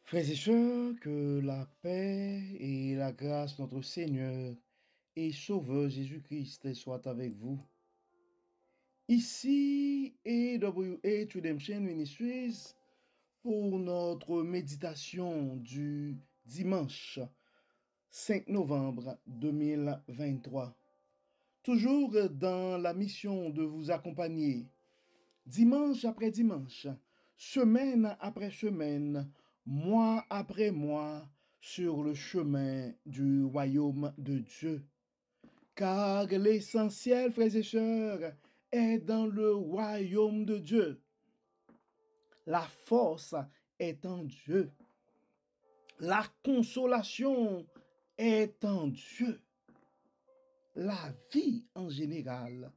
Frères et sœurs, que la paix et la grâce de notre Seigneur et Sauveur Jésus-Christ soient avec vous. Ici AWH Redemption Ministries pour notre méditation du dimanche 5 novembre 2023. Toujours dans la mission de vous accompagner dimanche après dimanche, semaine après semaine, mois après mois, sur le chemin du royaume de Dieu. Car l'essentiel, frères et sœurs, est dans le royaume de Dieu. La force est en Dieu. La consolation est en Dieu. La vie en général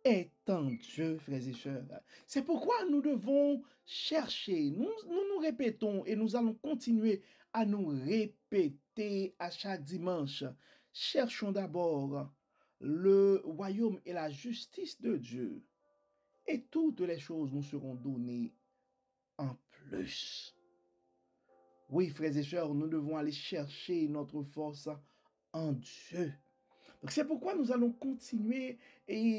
est en Dieu, frères et sœurs. C'est pourquoi nous devons chercher, nous répétons et nous allons continuer à nous répéter à chaque dimanche. Cherchons d'abord le royaume et la justice de Dieu, et toutes les choses nous seront données en plus. Oui, frères et sœurs, nous devons aller chercher notre force en Dieu. Donc c'est pourquoi nous allons continuer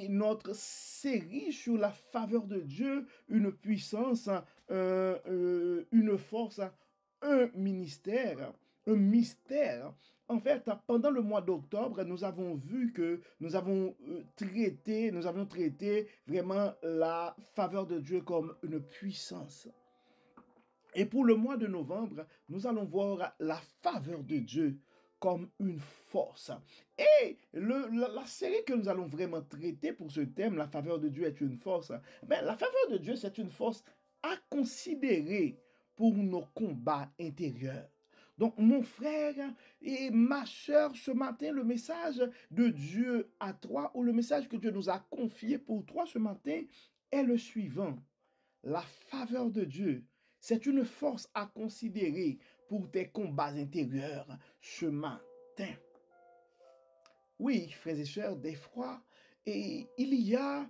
notre série sur la faveur de Dieu, une puissance, une force, un ministère, un mystère. En fait, pendant le mois d'octobre, nous avons vu que nous avions traité vraiment la faveur de Dieu comme une puissance. Et pour le mois de novembre, nous allons voir la faveur de Dieu comme une force. Et la série que nous allons vraiment traiter pour ce thème, la faveur de Dieu est une force, la faveur de Dieu, c'est une force à considérer pour nos combats intérieurs. Donc, mon frère et ma soeur, ce matin, le message de Dieu à toi, ou le message que Dieu nous a confié pour toi ce matin, est le suivant. La faveur de Dieu, c'est une force à considérer pour tes combats intérieurs ce matin. Oui, frères et sœurs, des fois, et il y a,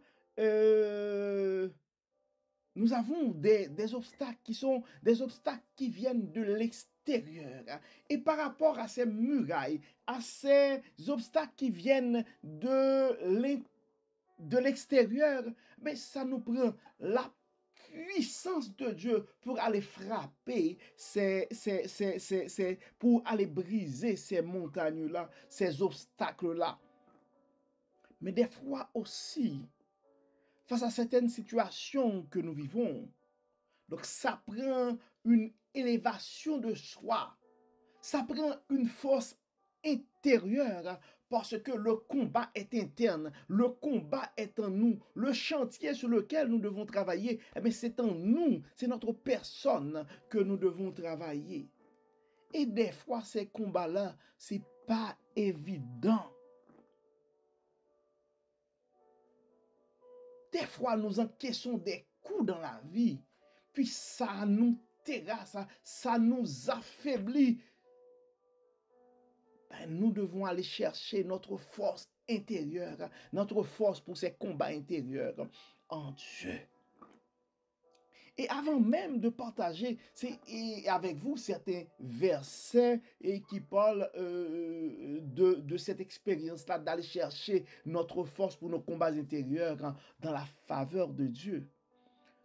nous avons des obstacles qui sont des obstacles qui viennent de l'extérieur. Et par rapport à ces murailles, à ces obstacles qui viennent de l'extérieur, mais ça nous prend la puissance de Dieu pour aller frapper, pour aller briser ces montagnes-là, ces obstacles-là. Mais des fois aussi, face à certaines situations que nous vivons, donc ça prend une élévation de soi, ça prend une force intérieure parce que le combat est interne, le combat est en nous, le chantier sur lequel nous devons travailler, c'est en nous, c'est notre personne que nous devons travailler. Et des fois, ces combats-là, c'est pas évident. Des fois, nous encaissons des coups dans la vie, puis ça nous terrasse, ça nous affaiblit. Nous devons aller chercher notre force intérieure, notre force pour ces combats intérieurs en Dieu. Et avant même de partager avec vous certains versets qui parlent de cette expérience-là, d'aller chercher notre force pour nos combats intérieurs dans la faveur de Dieu.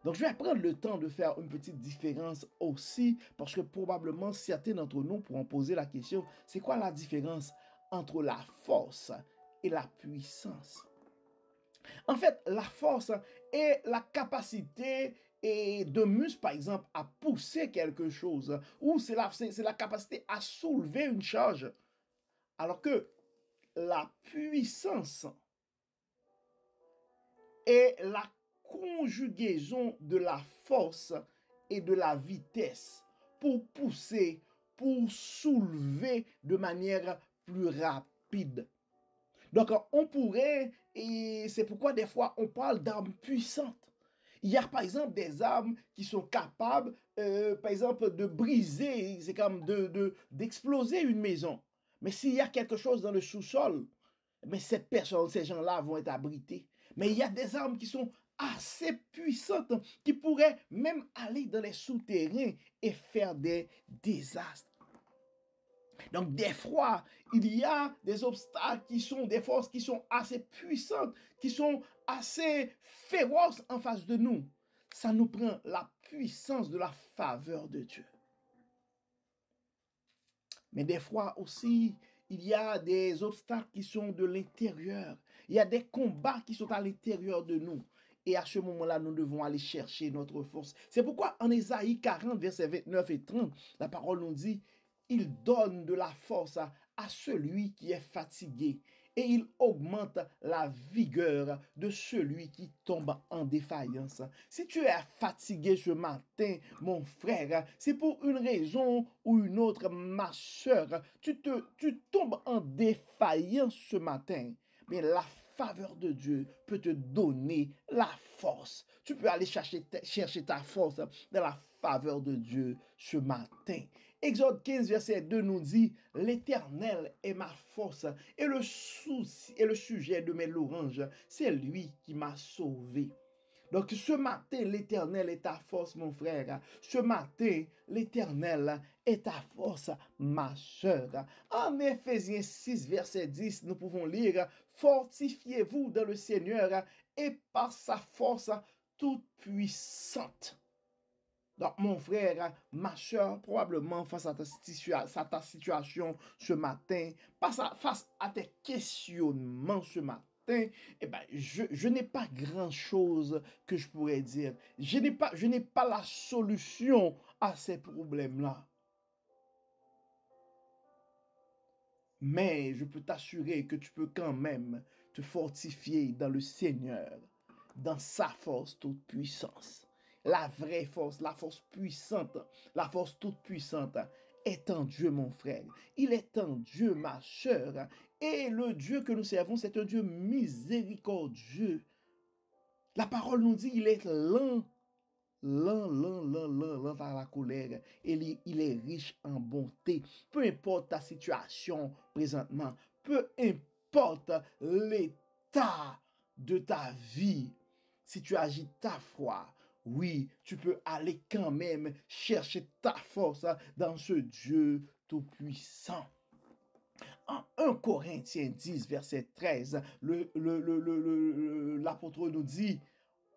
Donc, je vais prendre le temps de faire une petite différence aussi, parce que probablement certains d'entre nous pourront poser la question, c'est quoi la différence entre la force et la puissance? En fait, la force est la capacité de muscle, par exemple, à pousser quelque chose, ou c'est la capacité à soulever une charge, alors que la puissance est la conjugaison de la force et de la vitesse pour pousser, pour soulever de manière plus rapide. Donc, on pourrait, et c'est pourquoi des fois on parle d'armes puissantes. Il y a par exemple des armes qui sont capables, par exemple, de briser, c'est comme d'exploser une maison. Mais s'il y a quelque chose dans le sous-sol, mais ces gens-là vont être abrités. Mais il y a des armes qui sont assez puissantes, qui pourraient même aller dans les souterrains et faire des désastre. Donc, des fois, il y a des obstacles qui sont des forces qui sont assez puissantes, qui sont assez féroces en face de nous. Ça nous prend la puissance de la faveur de Dieu. Mais des fois aussi, il y a des obstacles qui sont de l'intérieur. Il y a des combats qui sont à l'intérieur de nous. Et à ce moment-là, nous devons aller chercher notre force. C'est pourquoi en Ésaïe 40, versets 29 et 30, la parole nous dit, il donne de la force à celui qui est fatigué et il augmente la vigueur de celui qui tombe en défaillance. Si tu es fatigué ce matin, mon frère, c'est pour une raison ou une autre, ma soeur, tu tombes en défaillance ce matin. Mais la faveur de Dieu peut te donner la force. Tu peux aller chercher ta force dans la faveur de Dieu ce matin. Exode 15, verset 2 nous dit, l'Éternel est ma force et le souci et le sujet de mes louanges, c'est lui qui m'a sauvé. Donc ce matin, l'Éternel est ta force, mon frère. Ce matin, l'Éternel est ta force, ma soeur. En Éphésiens 6, verset 10, nous pouvons lire, fortifiez-vous dans le Seigneur et par sa force toute puissante. Donc, mon frère, ma soeur, probablement face à ta situation ce matin, face à tes questionnements ce matin, eh ben, je n'ai pas grand-chose que je pourrais dire. Je n'ai pas la solution à ces problèmes-là. Mais je peux t'assurer que tu peux quand même te fortifier dans le Seigneur, dans sa force toute puissance. La vraie force, la force puissante, la force toute puissante est en Dieu, mon frère. Il est en Dieu, ma soeur. Et le Dieu que nous servons, c'est un Dieu miséricordieux. La parole nous dit, il est lent à la colère. Et il est riche en bonté. Peu importe ta situation présentement, peu importe l'état de ta vie, si tu agis ta foi, oui, tu peux aller quand même chercher ta force dans ce Dieu tout-puissant. En 1 Corinthiens 10, verset 13, l'apôtre nous dit,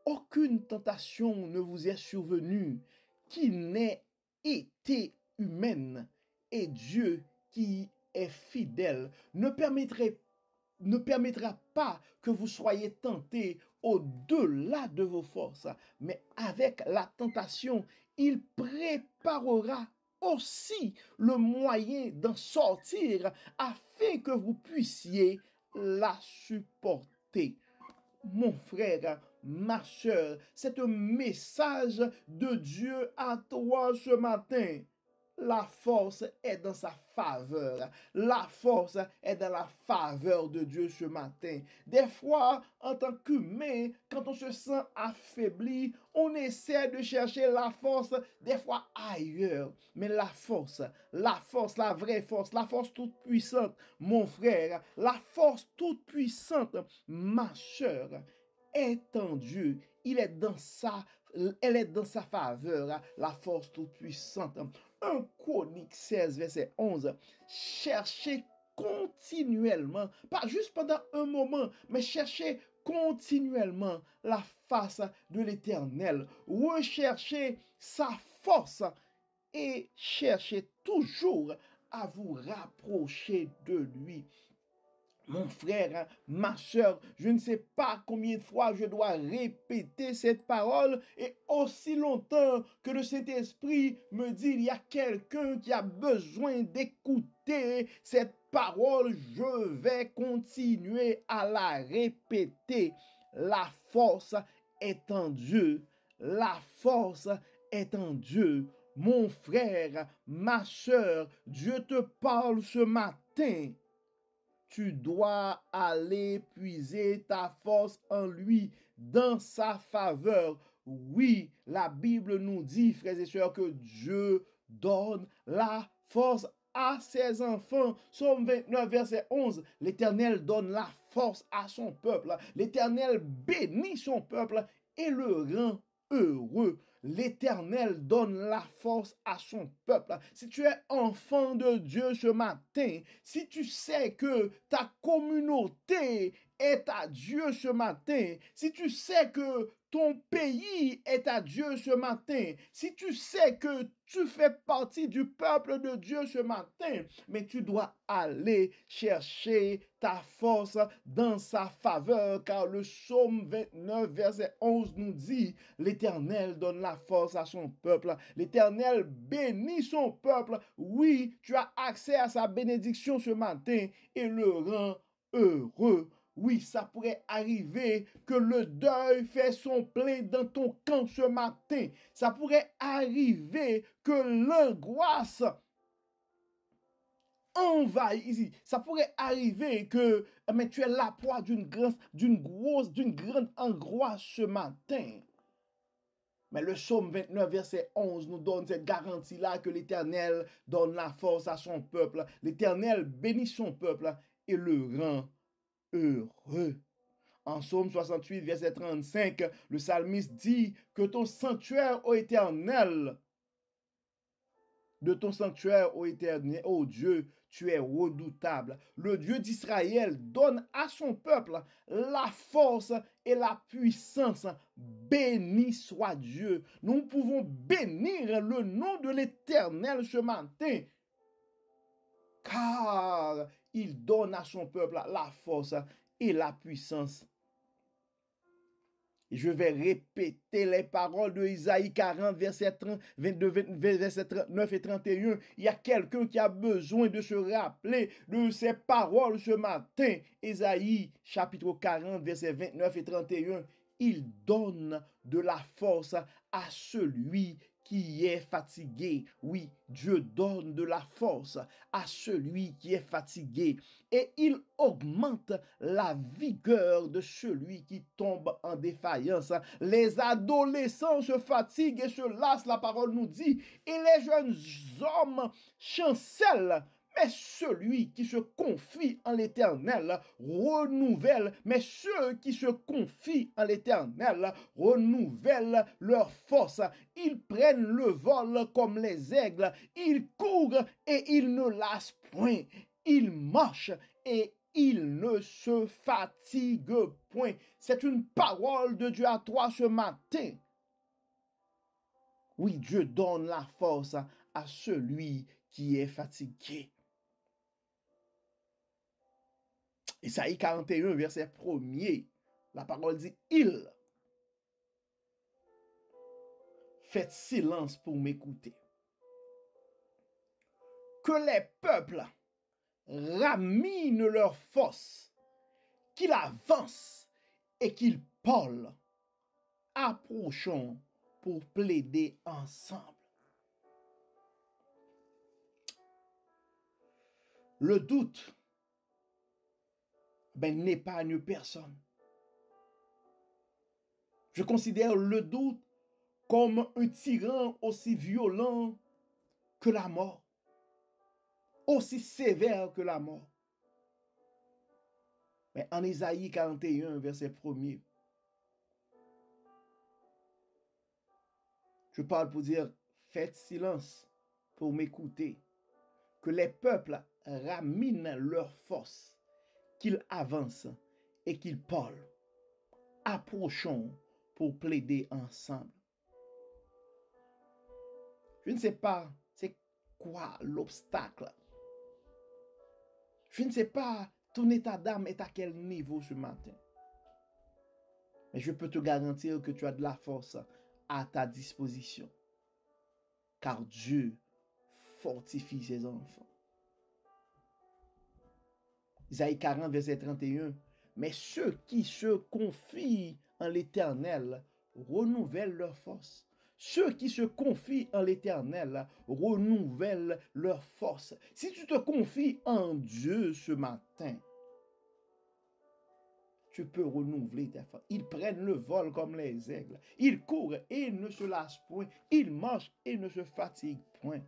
aucune tentation ne vous est survenue qui n'ait été humaine, et Dieu qui est fidèle ne permettra pas que vous soyez tentés au-delà de vos forces, mais avec la tentation, il préparera aussi le moyen d'en sortir afin que vous puissiez la supporter. Mon frère, ma soeur, c'est un message de Dieu à toi ce matin. La force est dans sa faveur. La force est dans la faveur de Dieu ce matin. Des fois, en tant qu'humain, quand on se sent affaibli, on essaie de chercher la force, des fois ailleurs. Mais la force, la vraie force, la force toute puissante, mon frère, la force toute puissante, ma soeur, est en Dieu. Elle est dans sa faveur, la force toute puissante. 1 Chronique 16, verset 11. Cherchez continuellement, pas juste pendant un moment, mais cherchez continuellement la face de l'Éternel. Recherchez sa force et cherchez toujours à vous rapprocher de lui. Mon frère, ma soeur, je ne sais pas combien de fois je dois répéter cette parole et aussi longtemps que le Saint-Esprit me dit il y a quelqu'un qui a besoin d'écouter cette parole, je vais continuer à la répéter. La force est en Dieu. La force est en Dieu. Mon frère, ma soeur, Dieu te parle ce matin. Tu dois aller puiser ta force en lui, dans sa faveur. Oui, la Bible nous dit, frères et sœurs, que Dieu donne la force à ses enfants. Psaume 29, verset 11. L'Éternel donne la force à son peuple. L'Éternel bénit son peuple et le rend heureux. l'Éternel donne la force à son peuple. Si tu es enfant de Dieu ce matin, si tu sais que ta communauté est à Dieu ce matin, si tu sais que ton pays est à Dieu ce matin, si tu sais que tu fais partie du peuple de Dieu ce matin, mais tu dois aller chercher ta force dans sa faveur, car le psaume 29, verset 11 nous dit, l'Éternel donne la force à son peuple, l'Éternel bénit son peuple. Oui, tu as accès à sa bénédiction ce matin et le rend heureux. Oui, ça pourrait arriver que le deuil fait son plein dans ton camp ce matin. Ça pourrait arriver que l'angoisse envahit ici. Ça pourrait arriver que mais tu es la proie d'une grande angoisse ce matin. Mais le psaume 29, verset 11 nous donne cette garantie-là que l'Éternel donne la force à son peuple. L'Éternel bénit son peuple et le rend heureux. En Psaume 68, verset 35, le psalmiste dit que ton sanctuaire, ô Éternel, de ton sanctuaire, ô Éternel, ô Dieu, tu es redoutable. Le Dieu d'Israël donne à son peuple la force et la puissance. Béni soit Dieu. Nous pouvons bénir le nom de l'Éternel ce matin, car il donne à son peuple la force et la puissance. Et je vais répéter les paroles de Isaïe 40, verset 39 et 31. Il y a quelqu'un qui a besoin de se rappeler de ces paroles ce matin. Isaïe chapitre 40, verset 29 et 31. Il donne de la force à celui qui est fatigué. Oui, Dieu donne de la force à celui qui est fatigué et il augmente la vigueur de celui qui tombe en défaillance. Les adolescents se fatiguent et se lassent, la parole nous dit, et les jeunes hommes chancellent. Mais celui qui se confie en l'Éternel renouvelle. Mais ceux qui se confient en l'Éternel renouvellent leur force. Ils prennent le vol comme les aigles. Ils courent et ils ne lassent point. Ils marchent et ils ne se fatiguent point. C'est une parole de Dieu à toi ce matin. Oui, Dieu donne la force à celui qui est fatigué. Isaïe 41, verset 1er, la parole dit, il. Faites silence pour m'écouter. Que les peuples raminent leurs forces, qu'ils avancent et qu'ils parlent. Approchons pour plaider ensemble. Le doute n'épargne personne. Je considère le doute comme un tyran aussi violent que la mort, aussi sévère que la mort. Mais en Isaïe 41, verset 1er, je parle pour dire, faites silence pour m'écouter, que les peuples raminent leur force, qu'ils avancent et qu'ils parlent. Approchons pour plaider ensemble. Je ne sais pas c'est quoi l'obstacle. Je ne sais pas ton état d'âme est à quel niveau ce matin. Mais je peux te garantir que tu as de la force à ta disposition. Car Dieu fortifie ses enfants. Isaïe 40, verset 31. Mais ceux qui se confient en l'Éternel renouvellent leur force. Ceux qui se confient en l'Éternel renouvellent leur force. Si tu te confies en Dieu ce matin, tu peux renouveler ta force. Ils prennent le vol comme les aigles. Ils courent et ne se lassent point. Ils marchent et ne se fatiguent point.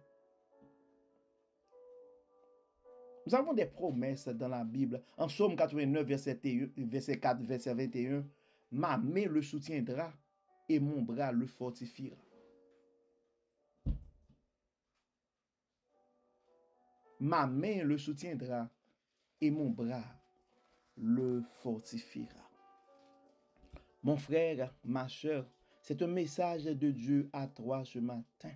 Nous avons des promesses dans la Bible. En Psaume 89, verset 4, verset 21, ma main le soutiendra et mon bras le fortifiera. Ma main le soutiendra et mon bras le fortifiera. Mon frère, ma soeur, c'est un message de Dieu à toi ce matin.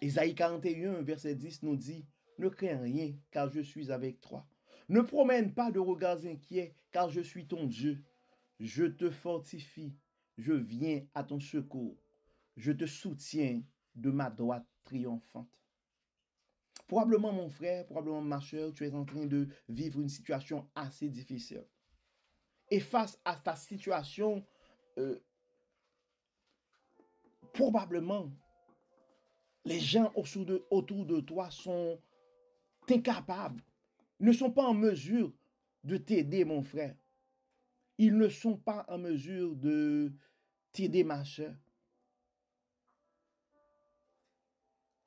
Ésaïe 41, verset 10 nous dit, ne crains rien, car je suis avec toi. Ne promène pas de regards inquiets, car je suis ton Dieu. Je te fortifie, je viens à ton secours. Je te soutiens de ma droite triomphante. Probablement, mon frère, probablement, ma soeur, tu es en train de vivre une situation assez difficile. Et face à ta situation, probablement, les gens autour de toi sont incapables, ne sont pas en mesure de t'aider, mon frère. Ils ne sont pas en mesure de t'aider, ma soeur.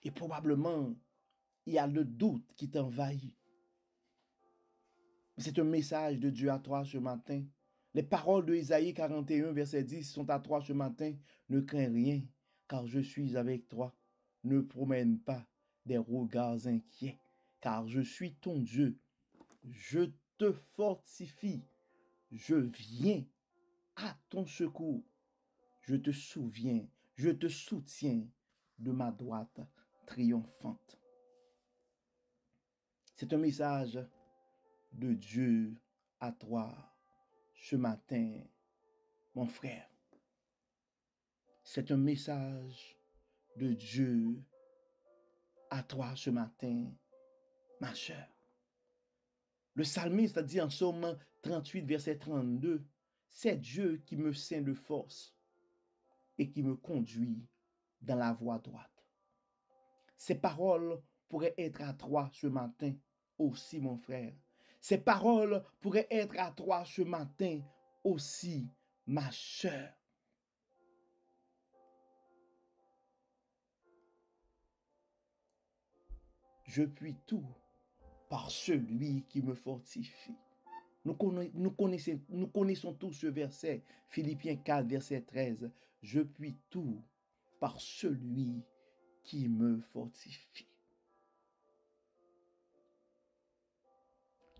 Et probablement, il y a le doute qui t'envahit. C'est un message de Dieu à toi ce matin. Les paroles de Ésaïe 41, verset 10 sont à toi ce matin. Ne crains rien, car je suis avec toi. Ne promène pas des regards inquiets, car je suis ton Dieu. Je te fortifie. Je viens à ton secours. Je te soutiens de ma droite triomphante. C'est un message de Dieu à toi ce matin, mon frère. C'est un message de Dieu à toi ce matin, ma soeur. Le psalmiste a dit en Psaume 38, verset 32, c'est Dieu qui me ceint de force et qui me conduit dans la voie droite. Ces paroles pourraient être à toi ce matin aussi, mon frère. Ces paroles pourraient être à toi ce matin aussi, ma soeur. Je puis tout par celui qui me fortifie. Nous connaissons tous ce verset, Philippiens 4, verset 13. Je puis tout par celui qui me fortifie.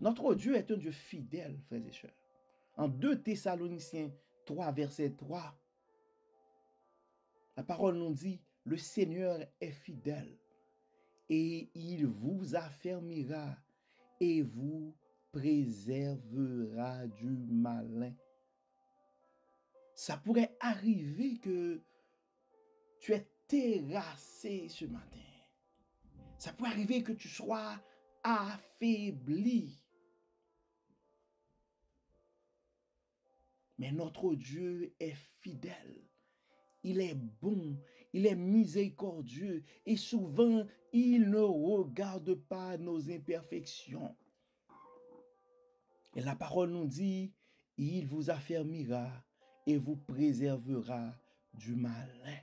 Notre Dieu est un Dieu fidèle, frères et sœurs. En 2 Thessaloniciens 3, verset 3, la parole nous dit, le Seigneur est fidèle et il vous affermira et vous préservera du malin. Ça pourrait arriver que tu es terrassé ce matin. Ça pourrait arriver que tu sois affaibli. Mais notre Dieu est fidèle. Il est bon, il est miséricordieux et souvent, il ne regarde pas nos imperfections. Et la parole nous dit, il vous affermira et vous préservera du malin.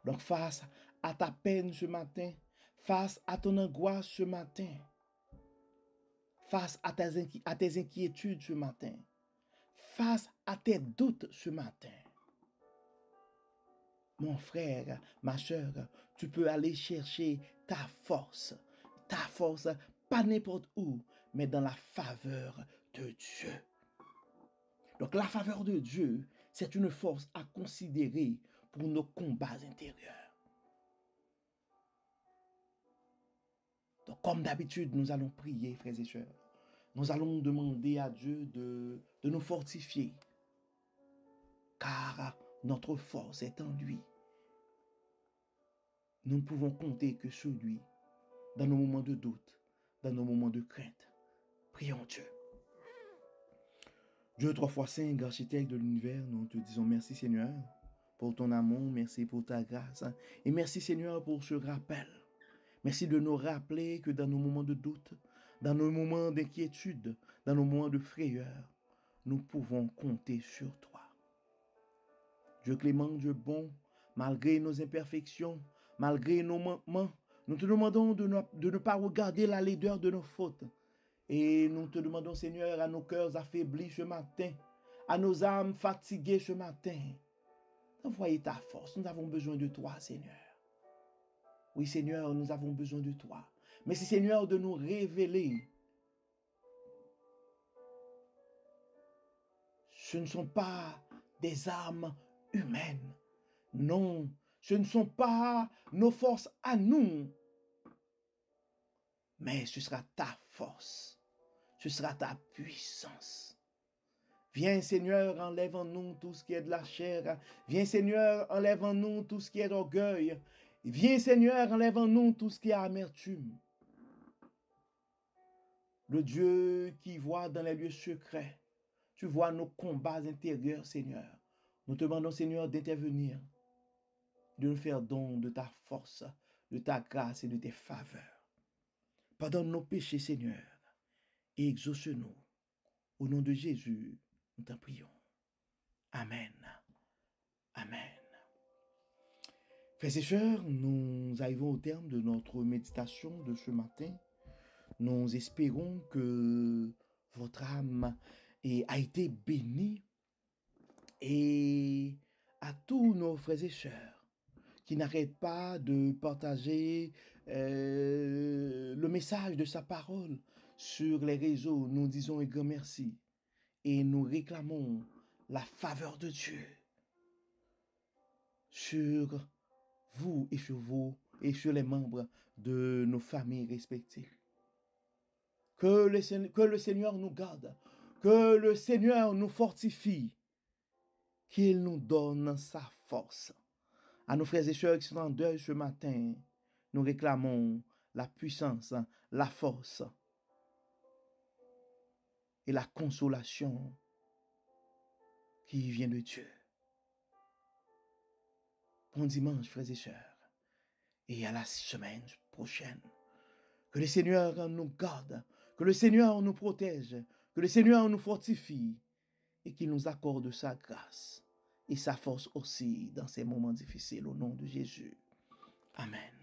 Donc face à ta peine ce matin, face à ton angoisse ce matin, face à tes inquiétudes ce matin, face à tes doutes ce matin, mon frère, ma soeur, tu peux aller chercher ta force, pas n'importe où, mais dans la faveur de Dieu. Donc la faveur de Dieu, c'est une force à considérer pour nos combats intérieurs. Donc comme d'habitude, nous allons prier, frères et sœurs. Nous allons demander à Dieu de nous fortifier, car notre force est en lui. Nous ne pouvons compter que sur lui dans nos moments de doute, dans nos moments de crainte. Prions Dieu. Dieu 3 fois saint, architecte de l'univers, nous te disons merci Seigneur pour ton amour, merci pour ta grâce et merci Seigneur pour ce rappel. Merci de nous rappeler que dans nos moments de doute, dans nos moments d'inquiétude, dans nos moments de frayeur, nous pouvons compter sur toi. Dieu clément, Dieu bon, malgré nos imperfections, malgré nos manquements, nous te demandons de ne pas regarder la laideur de nos fautes. Et nous te demandons, Seigneur, à nos cœurs affaiblis ce matin, à nos âmes fatiguées ce matin, d'envoyer ta force. Nous avons besoin de toi, Seigneur. Oui, Seigneur, nous avons besoin de toi. Merci, Seigneur, de nous révéler. Ce ne sont pas des armes humaines. Non, ce ne sont pas nos forces à nous. Mais ce sera ta force. Ce sera ta puissance. Viens, Seigneur, enlève en nous tout ce qui est de la chair. Viens, Seigneur, enlève en nous tout ce qui est d'orgueil. Viens, Seigneur, enlève en nous tout ce qui est amertume. Le Dieu qui voit dans les lieux secrets. Tu vois nos combats intérieurs, Seigneur. Nous te demandons, Seigneur, d'intervenir, de nous faire don de ta force, de ta grâce et de tes faveurs. Pardonne nos péchés, Seigneur, et exauce-nous. Au nom de Jésus, nous t'en prions. Amen. Amen. Frères et sœurs, nous arrivons au terme de notre méditation de ce matin. Nous espérons que votre âme a été bénie et à tous nos frères et sœurs qui n'arrêtent pas de partager le message de sa parole sur les réseaux. Nous disons un grand merci et nous réclamons la faveur de Dieu sur vous et sur les membres de nos familles respectives. Que le Seigneur nous garde, que le Seigneur nous fortifie, qu'il nous donne sa force. À nos frères et sœurs qui sont en deuil ce matin, nous réclamons la puissance, la force et la consolation qui vient de Dieu. Bon dimanche, frères et sœurs, et à la semaine prochaine. Que le Seigneur nous garde, que le Seigneur nous protège, que le Seigneur nous fortifie et qu'il nous accorde sa grâce et sa force aussi dans ces moments difficiles au nom de Jésus. Amen.